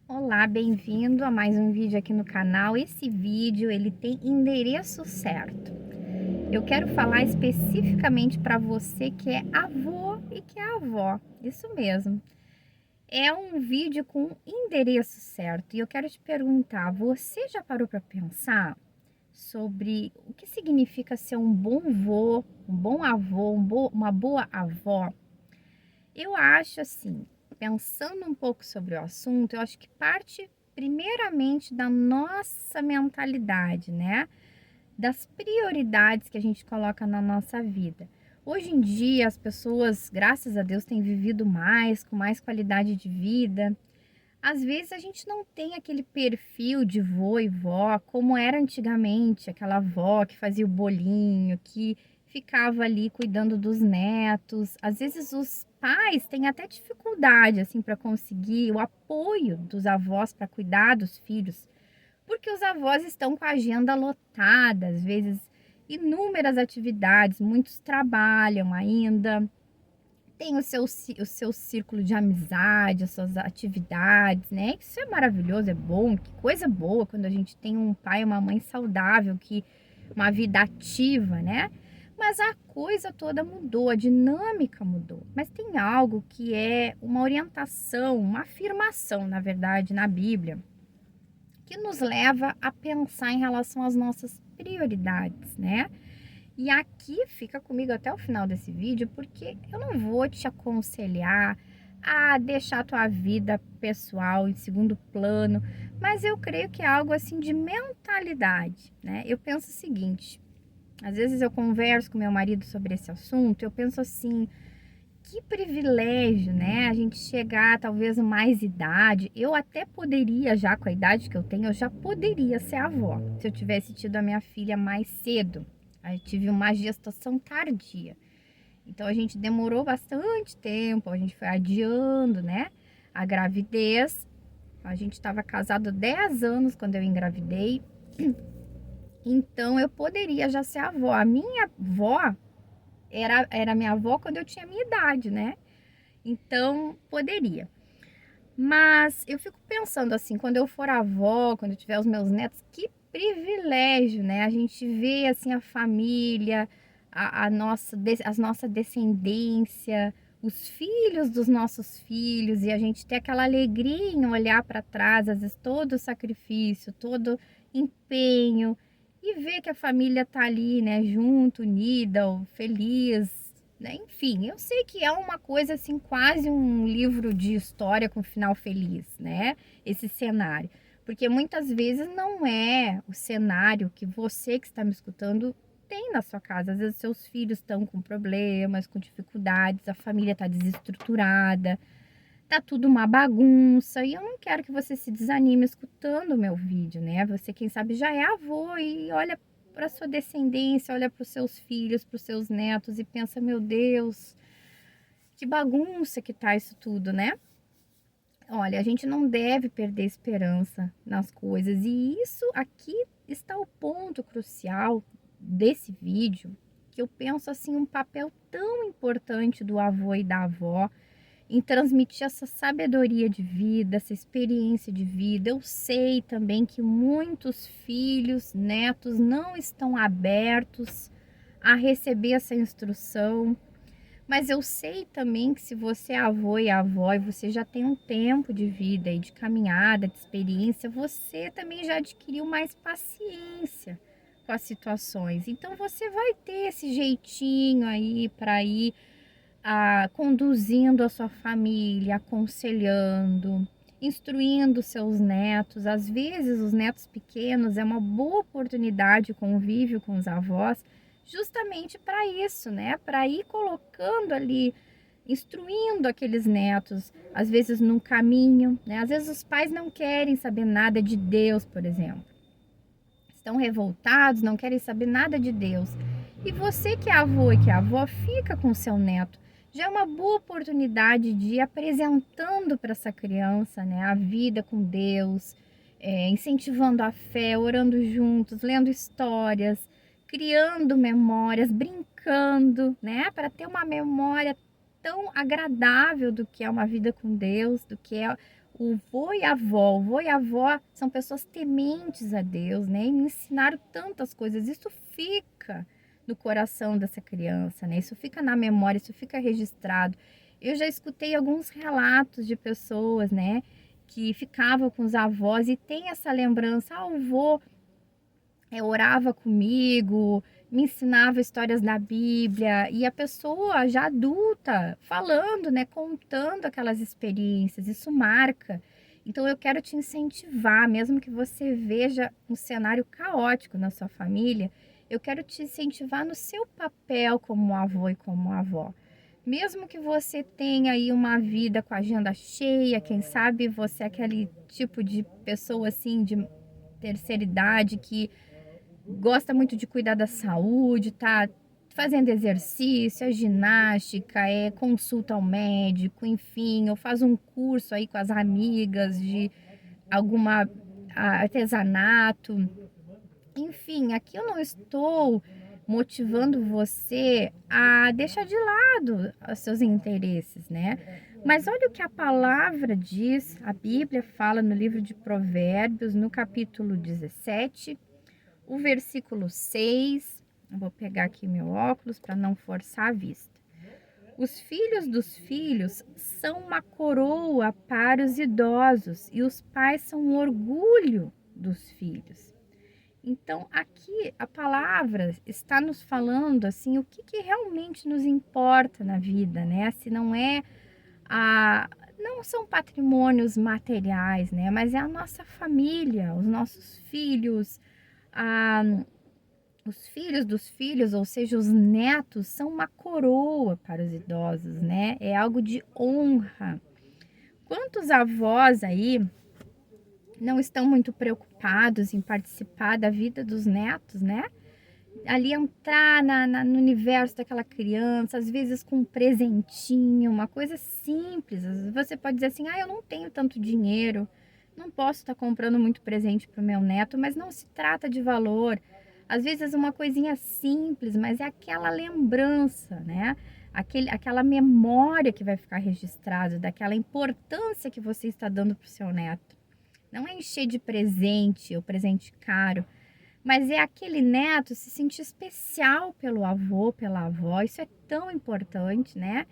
Olá, bem-vindo a mais um vídeo aqui no canal. Esse vídeo ele tem endereço certo. Eu quero falar especificamente para você que é avô e que é avó. Isso mesmo. É um vídeo com endereço certo. E eu quero te perguntar, você já parou para pensar sobre o que significa ser um bom vô, um bom avô, uma boa avó? Eu acho assim, pensando um pouco sobre o assunto, eu acho que parte primeiramente da nossa mentalidade, né? Das prioridades que a gente coloca na nossa vida. Hoje em dia, as pessoas, graças a Deus, têm vivido mais, com mais qualidade de vida. Às vezes a gente não tem aquele perfil de vô e vó como era antigamente, aquela avó que fazia o bolinho, que ficava ali cuidando dos netos. Às vezes os pais têm até dificuldade assim para conseguir o apoio dos avós para cuidar dos filhos, porque os avós estão com a agenda lotada, às vezes inúmeras atividades, muitos trabalham ainda, tem o seu círculo de amizade, as suas atividades, né? Isso é maravilhoso, é bom, que coisa boa quando a gente tem um pai e uma mãe saudável, que uma vida ativa, né? Mas a coisa toda mudou, a dinâmica mudou. Mas tem algo que é uma orientação, uma afirmação, na verdade, na Bíblia, que nos leva a pensar em relação às nossas prioridades, né? E aqui fica comigo até o final desse vídeo, porque eu não vou te aconselhar a deixar a tua vida pessoal em segundo plano, mas eu creio que é algo assim de mentalidade, né? Eu penso o seguinte, às vezes eu converso com meu marido sobre esse assunto, eu penso assim, que privilégio, né? A gente chegar talvez mais idade. Eu até poderia, já com a idade que eu tenho, eu já poderia ser avó, se eu tivesse tido a minha filha mais cedo. Aí tive uma gestação tardia. Então a gente demorou bastante tempo, a gente foi adiando, né? A gravidez. A gente estava casado 10 anos quando eu engravidei. Então eu poderia já ser avó. A minha avó era minha avó quando eu tinha a minha idade, né? Então, poderia. Mas eu fico pensando assim, quando eu for avó, quando eu tiver os meus netos, que privilégio, né? A gente vê assim a família, a nossa descendência, os filhos dos nossos filhos, e a gente ter aquela alegria em olhar para trás, às vezes todo o sacrifício, todo empenho, e ver que a família tá ali, né, junto, unida, feliz, né? Enfim, eu sei que é uma coisa assim, quase um livro de história com final feliz, né? Esse cenário. Porque muitas vezes não é o cenário que você que está me escutando tem na sua casa. Às vezes seus filhos estão com problemas, com dificuldades, a família está desestruturada, tá tudo uma bagunça. E eu não quero que você se desanime escutando o meu vídeo, né? Você, quem sabe, já é avô e olha para sua descendência, olha para os seus filhos, para os seus netos e pensa, meu Deus, que bagunça que tá isso tudo, né? Olha, a gente não deve perder esperança nas coisas, e isso aqui está o ponto crucial desse vídeo, que eu penso assim, um papel tão importante do avô e da avó em transmitir essa sabedoria de vida, essa experiência de vida. Eu sei também que muitos filhos, netos não estão abertos a receber essa instrução, mas eu sei também que se você é avô e avó e você já tem um tempo de vida e de caminhada, de experiência, você também já adquiriu mais paciência com as situações. Então você vai ter esse jeitinho aí para ir conduzindo a sua família, aconselhando, instruindo seus netos. Às vezes, os netos pequenos é uma boa oportunidade de convívio com os avós, justamente para isso, né? Para ir colocando ali, instruindo aqueles netos, às vezes no caminho, né? Às vezes os pais não querem saber nada de Deus, por exemplo. Estão revoltados, não querem saber nada de Deus. E você que é avô e que é avó, fica com seu neto. Já é uma boa oportunidade de ir apresentando para essa criança, né, a vida com Deus, incentivando a fé, orando juntos, lendo histórias, criando memórias, brincando, né, para ter uma memória tão agradável do que é uma vida com Deus, do que é o vô e a avó são pessoas tementes a Deus, né? E me ensinaram tantas coisas. Isso fica no coração dessa criança, né? Isso fica na memória, isso fica registrado. Eu já escutei alguns relatos de pessoas, né, que ficavam com os avós e tem essa lembrança, o vô orava comigo, me ensinava histórias da Bíblia, e a pessoa já adulta falando, né, contando aquelas experiências, isso marca. Então eu quero te incentivar, mesmo que você veja um cenário caótico na sua família, eu quero te incentivar no seu papel como avô e como avó. Mesmo que você tenha aí uma vida com a agenda cheia, quem sabe você é aquele tipo de pessoa assim de terceira idade que gosta muito de cuidar da saúde, tá fazendo exercício, é ginástica, é consulta ao médico, enfim, ou faz um curso aí com as amigas de alguma artesanato. Enfim, aqui eu não estou motivando você a deixar de lado os seus interesses, né? Mas olha o que a palavra diz, a Bíblia fala no livro de Provérbios, no capítulo 17, o versículo 6, eu vou pegar aqui meu óculos para não forçar a vista. Os filhos dos filhos são uma coroa para os idosos e os pais são um orgulho dos filhos. Então, aqui a palavra está nos falando assim o que realmente nos importa na vida, né? Se não é não são patrimônios materiais, né? Mas é a nossa família, os nossos filhos, a, os filhos dos filhos, ou seja, os netos, são uma coroa para os idosos, né? É algo de honra. Quantos avós aí não estão muito preocupados em participar da vida dos netos, né? Ali entrar no universo daquela criança, às vezes com um presentinho, uma coisa simples. Você pode dizer assim, eu não tenho tanto dinheiro, não posso estar comprando muito presente para o meu neto, mas não se trata de valor. Às vezes uma coisinha simples, mas é aquela lembrança, né? Aquela memória que vai ficar registrada, daquela importância que você está dando para o seu neto. Não é encher de presente ou presente caro, mas é aquele neto se sentir especial pelo avô, pela avó. Isso é tão importante, né?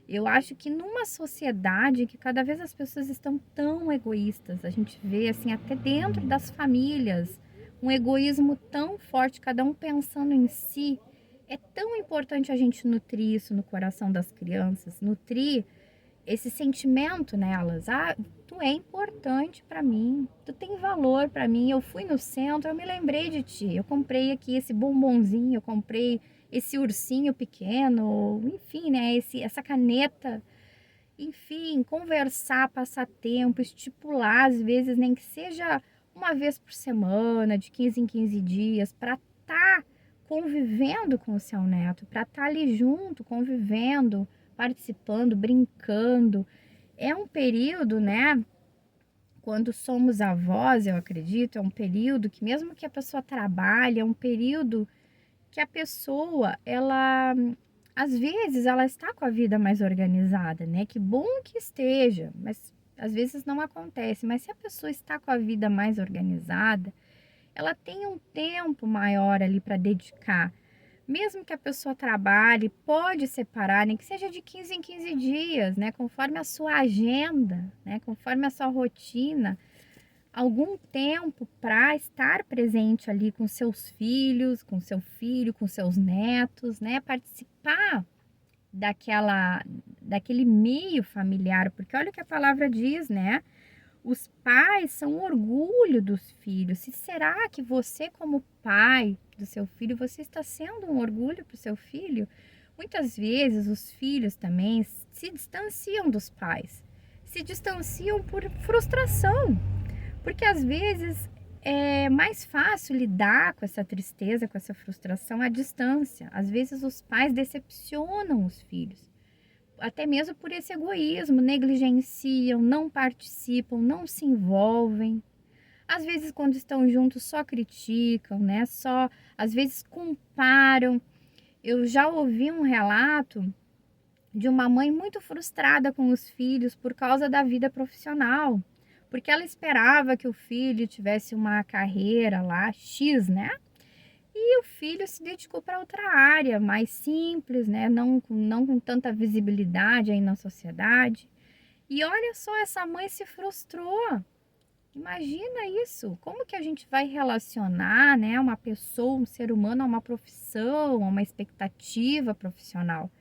Eu acho que numa sociedade que cada vez as pessoas estão tão egoístas, a gente vê assim até dentro das famílias, um egoísmo tão forte, cada um pensando em si. É tão importante a gente nutrir isso no coração das crianças, nutrir esse sentimento nelas. Tu é importante para mim, tu tem valor para mim. Eu fui no centro, eu me lembrei de ti. Eu comprei aqui esse bombonzinho, eu comprei esse ursinho pequeno, enfim, né? Essa caneta. Enfim, conversar, passar tempo, estipular, às vezes, nem que seja uma vez por semana, de 15 em 15 dias, para estar convivendo com o seu neto, para estar ali junto, convivendo, participando, brincando. É um período, né? Quando somos avós, eu acredito, é um período que mesmo que a pessoa trabalhe, é um período que a pessoa, ela, às vezes, ela está com a vida mais organizada, né? Que bom que esteja, mas às vezes não acontece. Mas se a pessoa está com a vida mais organizada, ela tem um tempo maior ali para dedicar. Mesmo que a pessoa trabalhe, pode separar, nem que seja de 15 em 15 dias, né? Conforme a sua agenda, né? Conforme a sua rotina, algum tempo para estar presente ali com seus filhos, com seu filho, com seus netos, né? Participar daquele meio familiar, porque olha o que a palavra diz, né? Os pais são o orgulho dos filhos. Se será que você, como pai do seu filho, você está sendo um orgulho para o seu filho? Muitas vezes os filhos também se distanciam dos pais, se distanciam por frustração, porque às vezes é mais fácil lidar com essa tristeza, com essa frustração à distância. Às vezes os pais decepcionam os filhos, até mesmo por esse egoísmo, negligenciam, não participam, não se envolvem. Às vezes, quando estão juntos, só criticam, né? Só, às vezes, comparam. Eu já ouvi um relato de uma mãe muito frustrada com os filhos por causa da vida profissional. porque ela esperava que o filho tivesse uma carreira lá, X, né? E o filho se dedicou para outra área, mais simples, né? Não com tanta visibilidade aí na sociedade. E olha só, essa mãe se frustrou. Imagina isso. Como que a gente vai relacionar, né, uma pessoa, um ser humano a uma profissão, a uma expectativa profissional?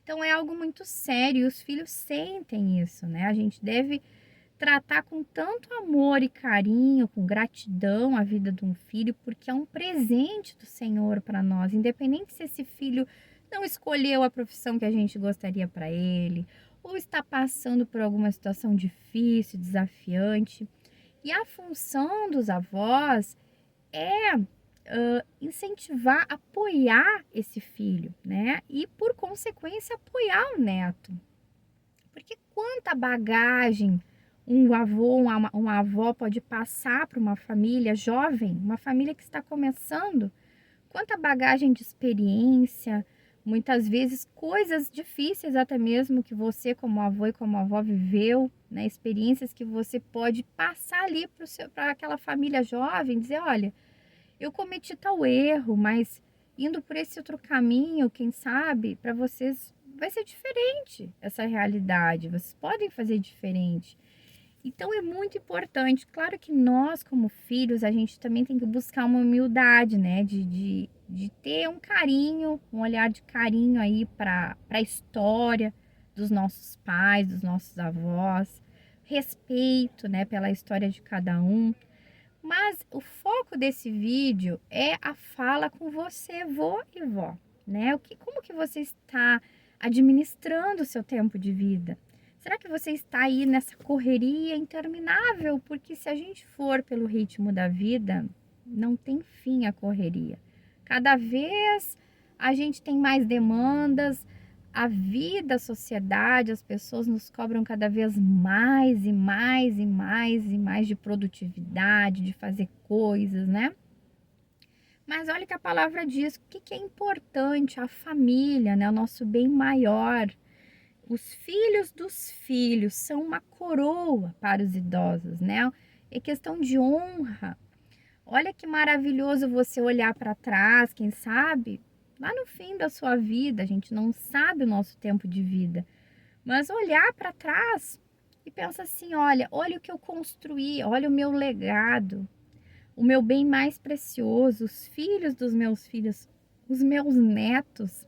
Então é algo muito sério, e os filhos sentem isso, né? A gente deve tratar com tanto amor e carinho, com gratidão a vida de um filho, porque é um presente do Senhor para nós, independente se esse filho não escolheu a profissão que a gente gostaria para ele, ou está passando por alguma situação difícil, desafiante. E a função dos avós é incentivar, apoiar esse filho, né? E, por consequência, apoiar o neto. Porque quanta bagagem um avô, uma avó pode passar para uma família jovem, uma família que está começando, quanta bagagem de experiência, muitas vezes coisas difíceis até mesmo que você como avô e como avó viveu, né? Experiências que você pode passar ali para aquela família jovem, dizer, olha, eu cometi tal erro, mas indo por esse outro caminho, quem sabe, para vocês vai ser diferente essa realidade, vocês podem fazer diferente. Então é muito importante, claro que nós como filhos, a gente também tem que buscar uma humildade, né, de ter um carinho, um olhar de carinho aí para a história dos nossos pais, dos nossos avós, respeito, né, pela história de cada um. Mas o foco desse vídeo é a fala com você, vô e vó, né? Como que você está administrando o seu tempo de vida? Será que você está aí nessa correria interminável? Porque se a gente for pelo ritmo da vida, não tem fim a correria. Cada vez a gente tem mais demandas, a vida, a sociedade, as pessoas nos cobram cada vez mais e mais e mais e mais de produtividade, de fazer coisas, né? Mas olha que a palavra diz, o que é importante? A família, né? O nosso bem maior. Os filhos dos filhos são uma coroa para os idosos, né? É questão de honra. Olha que maravilhoso você olhar para trás, quem sabe, lá no fim da sua vida, a gente não sabe o nosso tempo de vida, mas olhar para trás e pensar assim, olha o que eu construí, olha o meu legado, o meu bem mais precioso, os filhos dos meus filhos, os meus netos,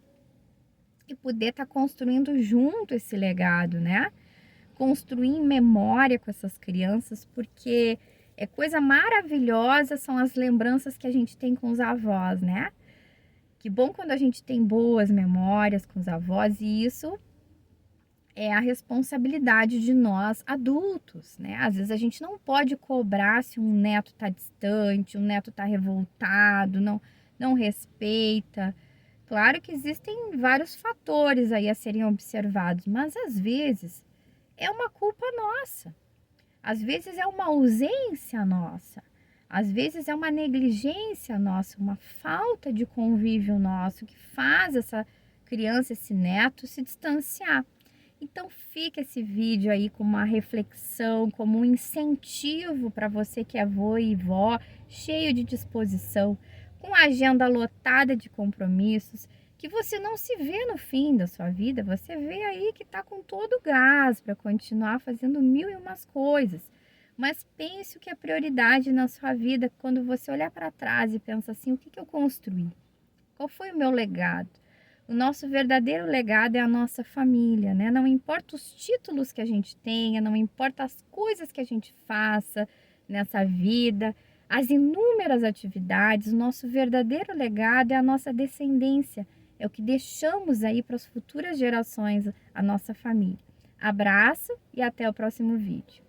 e poder estar construindo junto esse legado, né? Construir em memória com essas crianças, porque é coisa maravilhosa, são as lembranças que a gente tem com os avós, né? Que bom quando a gente tem boas memórias com os avós, e isso é a responsabilidade de nós adultos, né? Às vezes a gente não pode cobrar se um neto tá distante, um neto tá revoltado, não respeita. Claro que existem vários fatores aí a serem observados, mas às vezes é uma culpa nossa. Às vezes é uma ausência nossa. Às vezes é uma negligência nossa, uma falta de convívio nosso que faz essa criança, esse neto se distanciar. Então fica esse vídeo aí como uma reflexão, como um incentivo para você que é avô e vó, cheio de disposição, com a agenda lotada de compromissos, que você não se vê no fim da sua vida, você vê aí que está com todo o gás para continuar fazendo mil e umas coisas. Mas pense o que é prioridade na sua vida quando você olhar para trás e pensa assim, o que eu construí? Qual foi o meu legado? O nosso verdadeiro legado é a nossa família, né? Não importa os títulos que a gente tenha, não importa as coisas que a gente faça nessa vida, as inúmeras atividades, o nosso verdadeiro legado é a nossa descendência, é o que deixamos aí para as futuras gerações, a nossa família. Abraço e até o próximo vídeo.